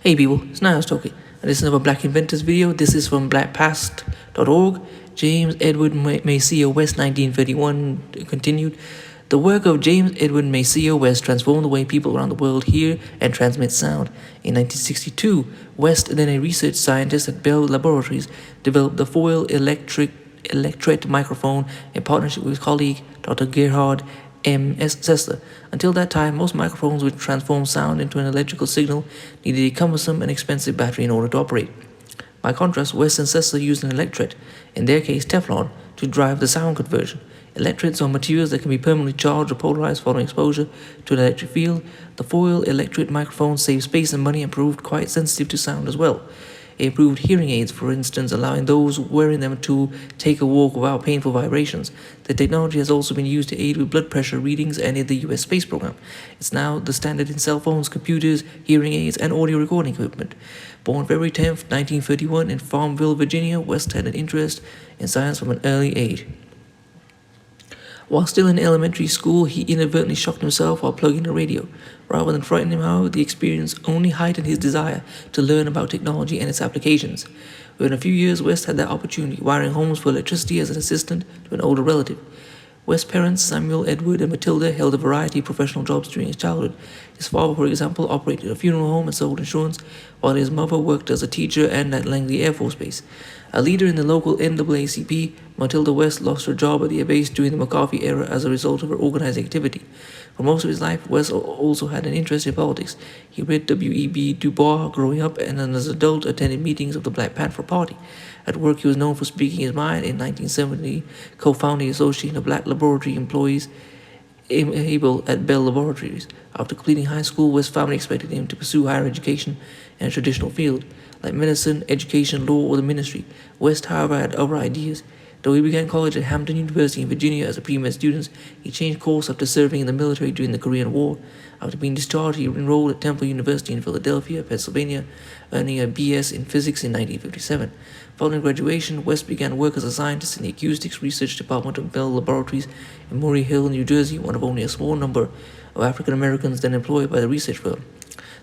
Hey people, it's NIyas713, and this is another Black Inventors video. This is from blackpast.org. James Edward MACEO West 1931 continued. The work of James Edward MACEO West transformed the way people around the world hear and transmit sound. In 1962, West, then a research scientist at Bell Laboratories, developed the foil electret microphone in partnership with his colleague Dr. Gerhard M.S. Sessler. Until that time, most microphones which transform sound into an electrical signal needed a cumbersome and expensive battery in order to operate. By contrast, West and Sessler used an electret, in their case Teflon, to drive the sound conversion. Electrets are materials that can be permanently charged or polarized following exposure to an electric field. The foil electret microphone saved space and money and proved quite sensitive to sound as well. It improved hearing aids, for instance, allowing those wearing them to take a walk without painful vibrations. The technology has also been used to aid with blood pressure readings and in the US space program. It's now the standard in cell phones, computers, hearing aids, and audio recording equipment. Born February 10, 1931 in Farmville, Virginia, West had an interest in science from an early age. While still in elementary school, he inadvertently shocked himself while plugging the radio. Rather than frighten him, however, the experience only heightened his desire to learn about technology and its applications. Within a few years, West had that opportunity, wiring homes for electricity as an assistant to an older relative. West's parents, Samuel, Edward, and Matilda, held a variety of professional jobs during his childhood. His father, for example, operated a funeral home and sold insurance, while his mother worked as a teacher and at Langley Air Force Base. A leader in the local NAACP, Matilda West lost her job at the base during the McCarthy era as a result of her organizing activity. For most of his life, West also had an interest in politics. He read W.E.B. Du Bois growing up and as an adult attended meetings of the Black Panther Party. At work, he was known for speaking his mind. In 1970, co-founding the Association of Black Laboratory Employees able at Bell Laboratories. After completing high school, West's family expected him to pursue higher education in a traditional field, like medicine, education, law, or the ministry. West, however, had other ideas. Though he began college at Hampton University in Virginia as a pre-med student, he changed course after serving in the military during the Korean War. After being discharged, he enrolled at Temple University in Philadelphia, Pennsylvania, earning a B.S. in physics in 1957. Following graduation, West began work as a scientist in the acoustics research department of Bell Laboratories in Murray Hill, New Jersey, one of only a small number of African Americans then employed by the research firm.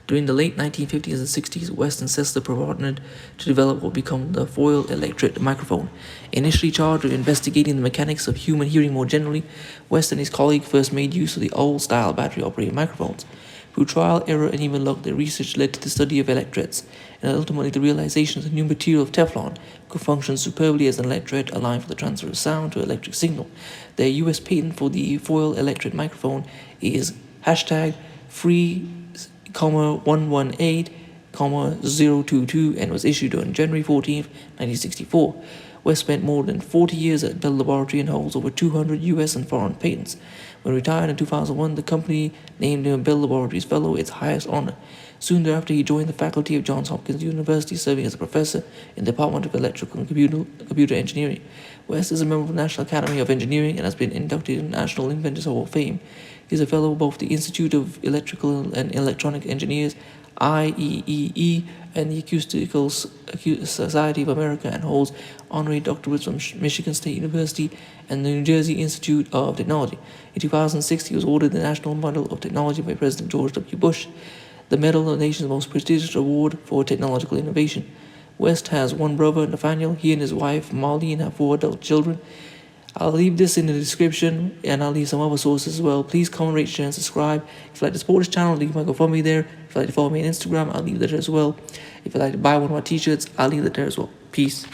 During the late 1950s and 60s, West and Sessler partnered to develop what became the foil electret microphone. Initially charged with investigating the mechanics of human hearing more generally, West and his colleague first made use of the old-style battery-operated microphones. Through trial, error, and even luck, their research led to the study of electrets, and ultimately the realization that the new material of Teflon could function superbly as an electret, allowing for the transfer of sound to electric signal. Their U.S. patent for the foil electret microphone is #free,118,022 and was issued on January 14, 1964. West spent more than 40 years at Bell Laboratory and holds over 200 U.S. and foreign patents. When retired in 2001, the company named him a Bell Laboratories Fellow, its highest honor. Soon thereafter, he joined the faculty of Johns Hopkins University, serving as a professor in the Department of Electrical and Computer Engineering. West is a member of the National Academy of Engineering and has been inducted in the National Inventors Hall of Fame. He is a fellow of both the Institute of Electrical and Electronic Engineers, IEEE, and the Acoustical Society of America, and holds honorary doctorates from Michigan State University and the New Jersey Institute of Technology. In 2006, he was awarded the National Medal of Technology by President George W. Bush, the medal, the nation's most prestigious award for technological innovation. West has one brother, Nathaniel. He and his wife, Marlene, have 4 adult children. I'll leave this in the description, and I'll leave some other sources as well. Please comment, rate, share, and subscribe. If you'd like to support this channel, leave my GoFundMe there. If you'd like to follow me on Instagram, I'll leave that there as well. If you'd like to buy one of my t-shirts, I'll leave that there as well. Peace.